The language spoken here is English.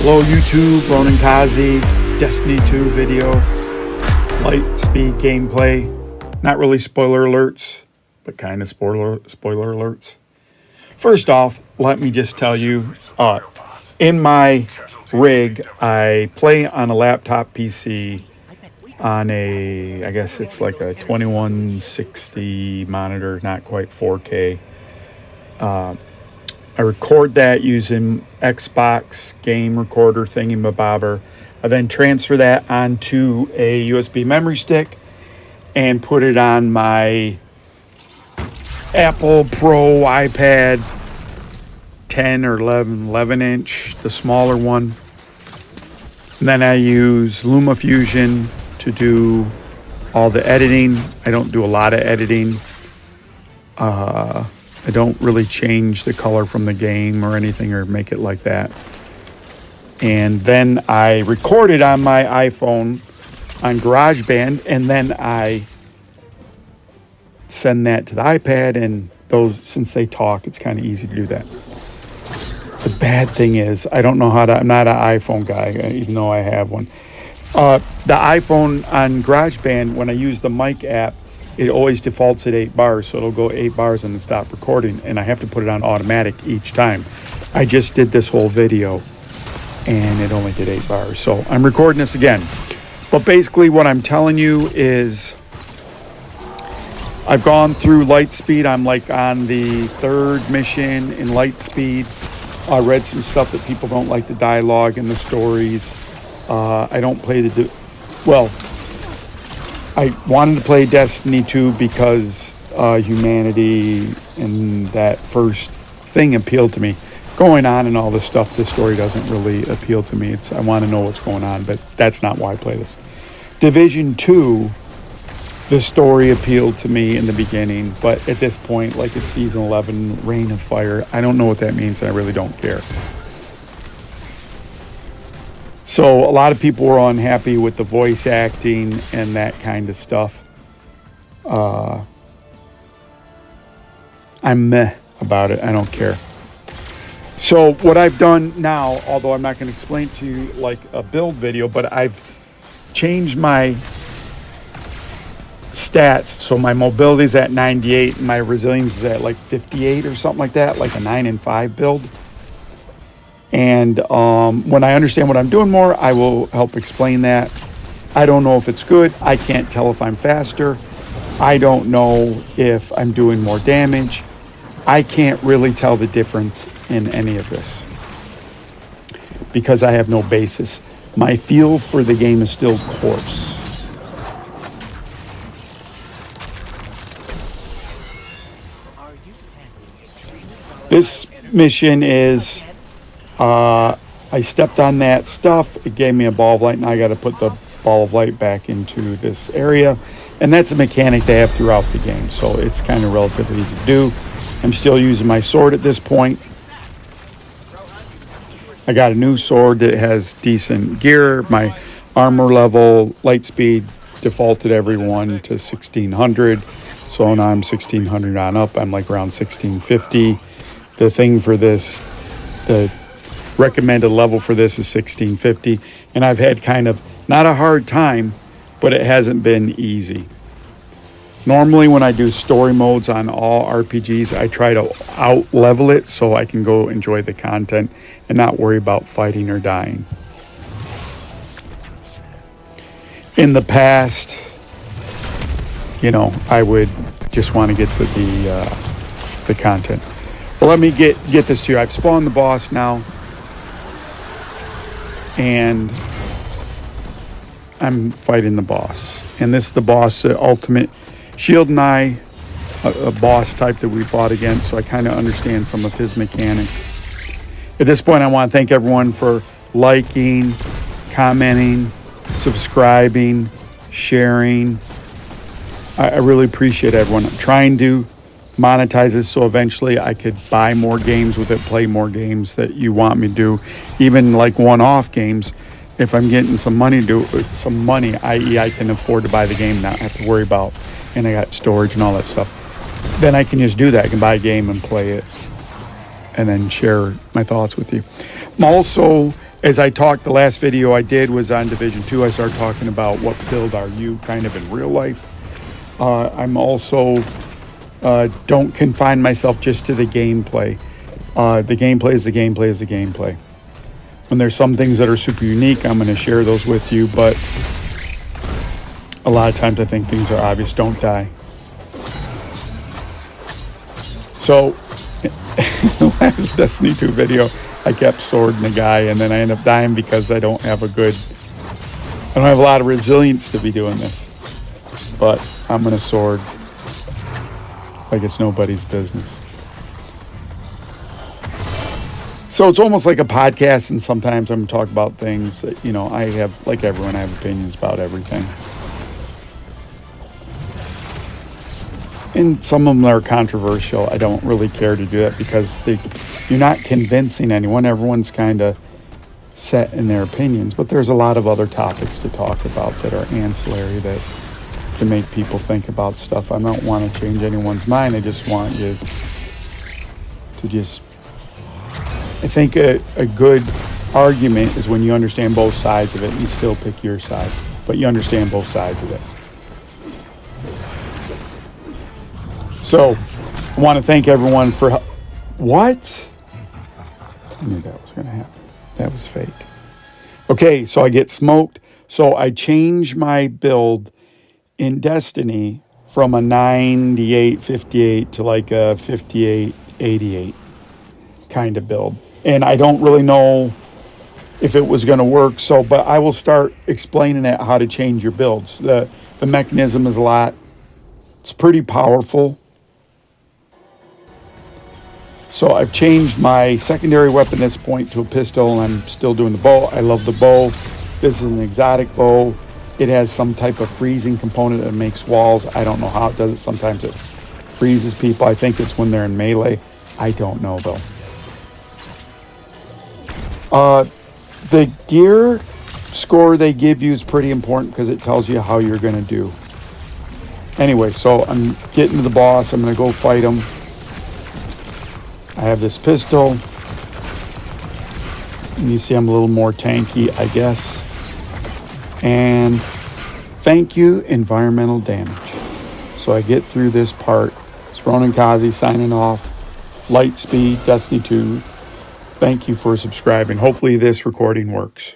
Hello YouTube, Ronan Kazi, Destiny 2 video, light speed gameplay, not really spoiler alerts, but kind of spoiler alerts. First off, let me just tell you, in my rig, I play on a laptop PC on I guess it's like a 2160 monitor, not quite 4K. I record that using Xbox game recorder thingy-mabobber. I then transfer that onto a USB memory stick and put it on my Apple Pro iPad 10 or 11 inch, the smaller one. And then I use LumaFusion to do all the editing. I don't do a lot of editing. I don't really change the color from the game or anything or make it like that. And then I record it on my iPhone on GarageBand, and then I send that to the iPad, and those, since they talk, it's kind of easy to do that. The bad thing is, I don't know how to, I'm not an iPhone guy, even though I have one. The iPhone on GarageBand, when I use the mic app, it always defaults at 8 bars, so it'll go 8 bars and then stop recording, and I have to put it on automatic each time. I just did this whole video, and it only did 8 bars, so I'm recording this again. But basically what I'm telling you is I've gone through Lightspeed. I'm like on the 3rd mission in Lightspeed. I read some stuff that people don't like the dialogue and the stories. I don't play I wanted to play Destiny 2 because humanity and that first thing appealed to me. Going on and all this stuff, this story doesn't really appeal to me. I want to know what's going on, but that's not why I play this. Division 2, the story appealed to me in the beginning, but at this point, like it's Season 11, Reign of Fire, I don't know what that means, and I really don't care. So a lot of people were unhappy with the voice acting and that kind of stuff. I'm meh about it. I don't care. So what I've done now, although I'm not going to explain to you like a build video, but I've changed my stats. So my mobility is at 98 and my resilience is at like 58 or something like that, like a 9 and 5 build. And when I understand what I'm doing more, I will help explain that. I don't know if it's good. I can't tell if I'm faster. I don't know if I'm doing more damage. I can't really tell the difference in any of this because I have no basis. My feel for the game is still coarse. This mission is... I stepped on that stuff. It gave me a ball of light. Now I got to put the ball of light back into this area. And that's a mechanic they have throughout the game. So it's kind of relatively easy to do. I'm still using my sword at this point. I got a new sword that has decent gear. My armor level, light speed, defaulted everyone to 1600. So now I'm 1600 on up. I'm like around 1650. The thing for this, the recommended level for this is 1650, and I've had kind of not a hard time, but it hasn't been easy. Normally when I do story modes on all RPGs, I try to out level it so I can go enjoy the content and not worry about fighting or dying. In the past, you know, I would just want to get to the content. Well, let me get this to you. I've spawned the boss now, and I'm fighting the boss. And this is the boss, Ultimate Shield and I, a boss type that we fought against, so I kind of understand some of his mechanics. At this point, I want to thank everyone for liking, commenting, subscribing, sharing. I really appreciate everyone. I'm trying to monetize this so eventually I could buy more games with it, play more games that you want me to do, even like one-off games. If I'm getting some money i.e. I can afford to buy the game, not have to worry about, and I got storage and all that stuff, then I can just do that. I can buy a game and play it and then share my thoughts with you. I'm also as I talked, the last video I did was on Division 2. I started talking about what build are you kind of in real life. I'm also, don't confine myself just to the gameplay. The gameplay is the gameplay is the gameplay. When there's some things that are super unique, I'm going to share those with you, but a lot of times I think things are obvious. Don't die. So, the last Destiny 2 video, I kept swording the guy, and then I end up dying because I don't have a lot of resilience to be doing this. But I'm going to sword like it's nobody's business. So it's almost like a podcast, and sometimes I'm going to talk about things that, I have, like everyone, I have opinions about everything. And some of them are controversial. I don't really care to do that because you're not convincing anyone. Everyone's kind of set in their opinions. But there's a lot of other topics to talk about that are ancillary that to make people think about stuff. I don't want to change anyone's mind. I just want you to I think a good argument is when you understand both sides of it and you still pick your side. But you understand both sides of it. So, I want to thank everyone for... What? I knew that was going to happen. That was fake. Okay, so I get smoked. So, I change my build in Destiny from a 98-58 to like a 58-88 kind of build. And I don't really know if it was going to work. But I will start explaining how to change your builds. The mechanism is it's pretty powerful. So I've changed my secondary weapon at this point to a pistol, and I'm still doing the bow. I love the bow. This is an exotic bow. It has some type of freezing component that makes walls. I don't know how it does it. Sometimes it freezes people. I think it's when they're in melee. I don't know, though. The gear score they give you is pretty important because it tells you how you're going to do. Anyway, so I'm getting to the boss. I'm going to go fight him. I have this pistol. And you see I'm a little more tanky, I guess. And thank you, environmental damage. So I get through this part. It's Ronan Kazi signing off. Lightspeed, Destiny 2. Thank you for subscribing. Hopefully this recording works.